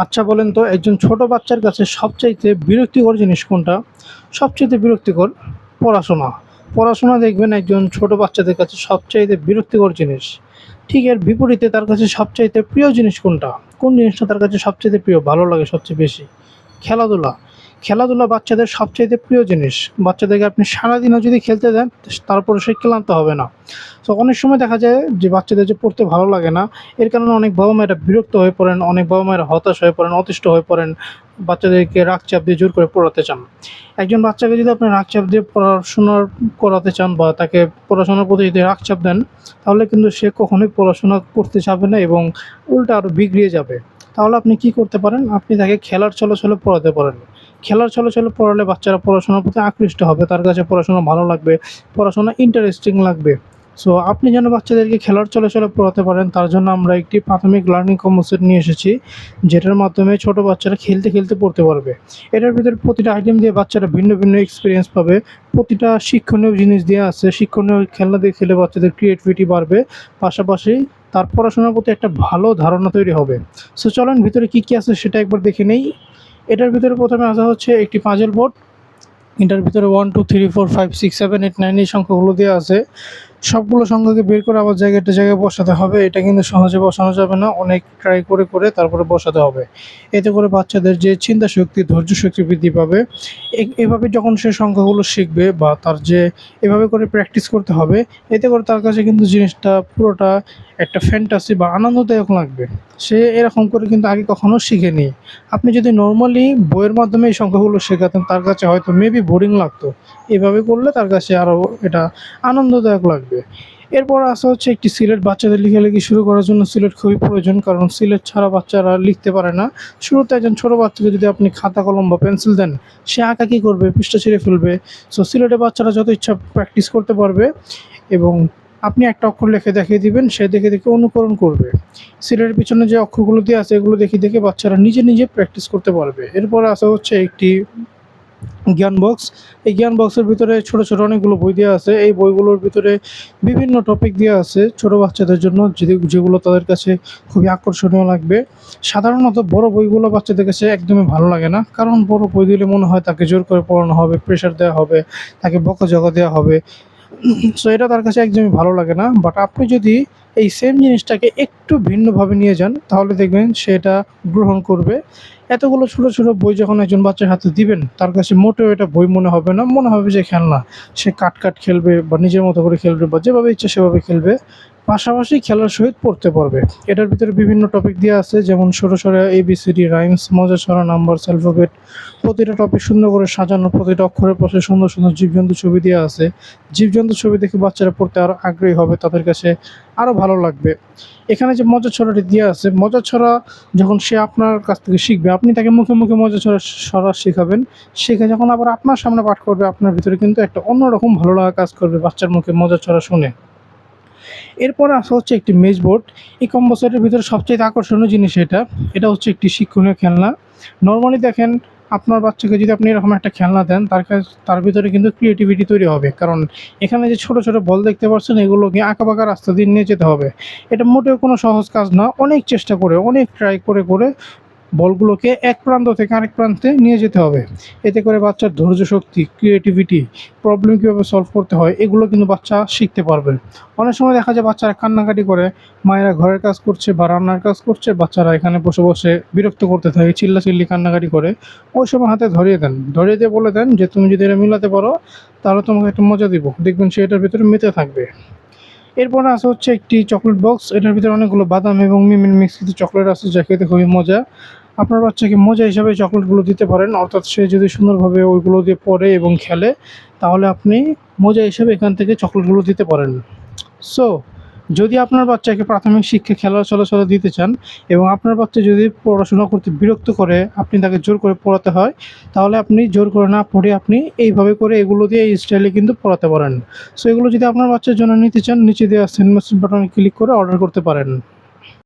আচ্ছা বলেন তো একজন ছোট বাচ্চার কাছে সবচাইতে বিরক্তিকর জিনিস কোনটা? সবচাইতে বিরক্তিকর পড়াশোনা। পড়াশোনা দেখবেন একজন ছোট বাচ্চাদের কাছে সবচাইতে বিরক্তিকর জিনিস। ঠিক এর বিপরীতে তার কাছে সবচাইতে প্রিয় জিনিস কোনটা? কোন জিনিসটা তার কাছে সবচাইতে প্রিয়, ভালো লাগে সবচেয়ে বেশি? খেলাধুলা। খেলাধুলা বাচ্চাদের সবচাইতে প্রিয় জিনিস। বাচ্চাদেরকে আপনি সারাদিনও যদি খেলতে দেন তারপরে সে ক্লান্ত হবে না। তো অনেক সময় দেখা যায় যে বাচ্চাদের যে পড়তে ভালো লাগে না, এর কারণে অনেক বাবা-মায়েরা বিরক্ত হয়ে পড়েন, অনেক বাবা-মায়েরা হতাশ হয়ে পড়েন, অতিষ্ঠ হয়ে পড়েন। বাচ্চাদেরকে রাগ চাপ দিয়ে জোর করে পড়াতে চান। একজন বাচ্চাকে যদি আপনি রাগ চাপ দিয়ে পড়াশোনার করাতে চান বা তাকে পড়াশোনার প্রতি যদি রাগ চাপ দেন, তাহলে কিন্তু সে কখনোই পড়াশোনা করতে চাবে না এবং উল্টা আরও বিগড়িয়ে যাবে। তাহলে আপনি কি করতে পারেন? আপনি তাকে খেলার ছলে ছলে পড়াতে পারেন। খেলার ছলে ছলে পড়ালে বাচ্চারা পড়াশোনার প্রতি আকৃষ্ট হবে। তার কাছে পড়াশোনা ভালো লাগবে, পড়াশোনা ইন্টারেস্টিং লাগবে। সো আপনি যেন বাচ্চাদেরকে খেলার ছলে ছলে পড়াতে পারেন তার জন্য আমরা একটি প্রাথমিক লার্নিং কম্পোসিট নিয়ে এসেছি, যেটার মাধ্যমে ছোট বাচ্চারা খেলতে খেলতে পড়তে পারবে। এটার ভিতরে প্রতিটা আইটেম দিয়ে বাচ্চারা ভিন্ন ভিন্ন এক্সপিরিয়েন্স পাবে। প্রতিটা শিক্ষণীয় জিনিস দেওয়া আছে। শিক্ষণীয় খেলনা দিয়ে খেলে বাচ্চাদের ক্রিয়েটিভিটি বাড়বে, পাশাপাশি তার পড়াশোনার প্রতি একটা ভালো ধারণা তৈরি হবে। সো চলেন ভিতরে কী কী আছে সেটা একবার দেখে নেই। এটার ভিতরে প্রথমে আসা হচ্ছে একটি পাজল বোর্ড। এটার ভিতরে 1 2 3 4 5 6 7 8 9 এই সংখ্যাগুলো দেওয়া আছে। সবগুলো সংখ্যাকে বের করে আবার একটা জায়গায় বসাতে হবে। এটা কিন্তু সহজে বসানো যাবে না, অনেক ট্রাই করে করে তারপরে বসাতে হবে। এতে করে বাচ্চাদের যে চিন্তা শক্তি, ধৈর্য শক্তি বৃদ্ধি পাবে। এভাবে যখন সে সংখ্যাগুলো শিখবে বা তার যে এভাবে করে প্র্যাকটিস করতে হবে, এতে করে তার কাছে কিন্তু জিনিসটা পুরোটা একটা ফ্যান্টাসি বা আনন্দদায়ক লাগবে। সে এরকম করে কিন্তু আগে কখনো শিখেনি। আপনি যদি নরমালি বইয়ের মাধ্যমে এই সংখ্যাগুলো শেখাতেন তার কাছে হয়তো মেবি বোরিং লাগতো। এভাবে করলে তার কাছে আরও এটা আনন্দদায়ক লাগবে। এরপর আসা হচ্ছে একটি সিলেট। বাচ্চাদের লেখালেখি শুরু করার জন্য সিলেট খুবই প্রয়োজন, কারণ সিলেট ছাড়া বাচ্চারা লিখতে পারে না। শুরুতে একজন ছোটো বাচ্চাকে যদি আপনি খাতা কলম বা পেন্সিল দেন, সে আঁকা কী করবে? পৃষ্ঠা ছিঁড়ে ফেলবে। সো সিলেটে বাচ্চারা যত ইচ্ছা প্র্যাকটিস করতে পারবে এবং আপনি একটা অক্ষর লিখে দেখিয়ে দিবেন, সে দেখে দেখে অনুকরণ করবে। সিলেটের পিছনে যে অক্ষরগুলো দেওয়া আছে এগুলো দেখে দেখে বাচ্চারা নিজে নিজে প্র্যাকটিস করতে পারবে। এরপরে আসা হচ্ছে একটি জ্ঞান বক্স। এই জ্ঞান বক্সের ভিতরে ছোট ছোট অনেকগুলো বই দেওয়া আছে। এই বইগুলোর ভিতরে বিভিন্ন টপিক দেওয়া আছে ছোট বাচ্চাদের জন্য, যেগুলো তাদের কাছে খুবই আকর্ষণীয় লাগবে। সাধারণত বড় বইগুলো বাচ্চাদের কাছে একদমই ভালো লাগে না, কারণ বড় বই দিলে মনে হয় তাকে জোর করে পড়ানো হবে, প্রেশার দেওয়া হবে, তাকে বকাঝকা দেওয়া হবে। সো এটা তার কাছে একদমই ভালো লাগে না। বাট আপনি যদি এই সেম জিনিসটাকে একটু ভিন্নভাবে নিয়ে যান তাহলে দেখবেন সে এটা গ্রহণ করবে। এতগুলো ছোটো ছোটো বই যখন একজন বাচ্চার হাতে দিবেন তার কাছে মোটেও এটা বই মনে হবে না, মনে হবে যে খেলনা। সে কাট খেলবে বা নিজের মতো করে খেলবে বা যেভাবে ইচ্ছা সেভাবে খেলবে, পাশাপাশি খেলার সহিত পড়তে পারবে। এটার ভিতরে বিভিন্ন টপিক দেওয়া আছে, যেমন ছোটো ছোটো ABCD রাইমস, মজা ছড়া, নাম্বার, অ্যালফাবেট। প্রতিটা টপিক সুন্দর করে সাজানো, প্রতিটা অক্ষরের পাশে সুন্দর সুন্দর জীবজন্তু ছবি দেওয়া আছে। জীবজন্তু ছবি দেখে বাচ্চারা পড়তে আরও আগ্রহী হবে, তাদের কাছে আরও ভালো লাগবে। এখানে যে মজার ছড়াটি দেওয়া আছে, মজার ছড়া যখন সে আপনার কাছ থেকে শিখবে, আপনি তাকে মুখে মুখে মজার ছড়া শেখাবেন। শিখে যখন আবার আপনার সামনে পাঠ করবে, আপনার ভিতরে কিন্তু একটা অন্যরকম ভালো লাগা কাজ করবে বাচ্চার মুখে মজার ছড়া শুনে। এরপরে আসা হচ্ছে একটি মেজ বোর্ড। এই কম্বো সেটের ভিতরে সবচেয়ে আকর্ষণীয় জিনিস এটা হচ্ছে একটি শিক্ষণীয় খেলনা। নরমালি দেখেন, আপনার বাচ্চাকে যদি আপনি এরকম একটা খেলনা দেন তার ভিতরে কিন্তু ক্রিয়েটিভিটি তৈরি হবে, কারণ এখানে যে ছোটো ছোটো বল দেখতে পাচ্ছেন এগুলোকে আঁকাবাঁকা রাস্তা দিয়ে নিয়ে যেতে হবে। এটা মোটেও কোনো সহজ কাজ না। অনেক চেষ্টা করে, অনেক ট্রাই করে করে বলগুলোকে এক প্রান্ত থেকে আরেক প্রান্তে নিয়ে যেতে হবে। এতে করে বাচ্চার ধৈর্য শক্তি, ক্রিয়েটিভিটি, প্রবলেম কীভাবে সলভ করতে হয় এগুলো কিন্তু বাচ্চা শিখতে পারবে। অনেক সময় দেখা যায় বাচ্চারা কান্নাকাটি করে, মায়েরা ঘরের কাজ করছে বা রান্নার কাজ করছে, বাচ্চারা এখানে বসে বসে বিরক্ত করতে থাকে, চিল্লাচিল্লি কান্নাকাটি করে। ওই সময় হাতে ধরিয়ে দেন, ধরিয়ে দিয়ে বলে দেন যে তুমি যদি এটা মিলাতে পারো তাহলে তোমাকে একটা মজা দিব, দেখবেন সে এটার ভিতরে মেতে থাকবে। এরপরে আসা হচ্ছে একটি চকলেট বক্স। এটার ভিতরে অনেকগুলো বাদাম এবং মিশ্রিত চকলেট আছে, যা খেতে খুবই মজা। আপনার বাচ্চাকে মজা হিসাবে চকলেটগুলো দিতে পারেন, অর্থাৎ সে যদি সুন্দরভাবে ওইগুলো দিয়ে পড়ে এবং খেলে তাহলে আপনি মজা হিসাবে এখান থেকে চকলেটগুলো দিতে পারেন। সো যদি আপনার বাচ্চাকে প্রাথমিক শিক্ষা খেলার চলাচলে দিতে চান এবং আপনার বাচ্চা যদি পড়াশোনা করতে বিরক্ত করে, আপনি তাকে জোর করে পড়াতে হয়, তাহলে আপনি জোর করে না পড়ে আপনি এইভাবে করে এগুলো দিয়ে এই স্টাইলে কিন্তু পড়াতে পারেন। সো এগুলো যদি আপনার বাচ্চার জন্য নিতে চান, নিচে দেওয়া সেন্ড মেসেজ বাটনে ক্লিক করে অর্ডার করতে পারেন।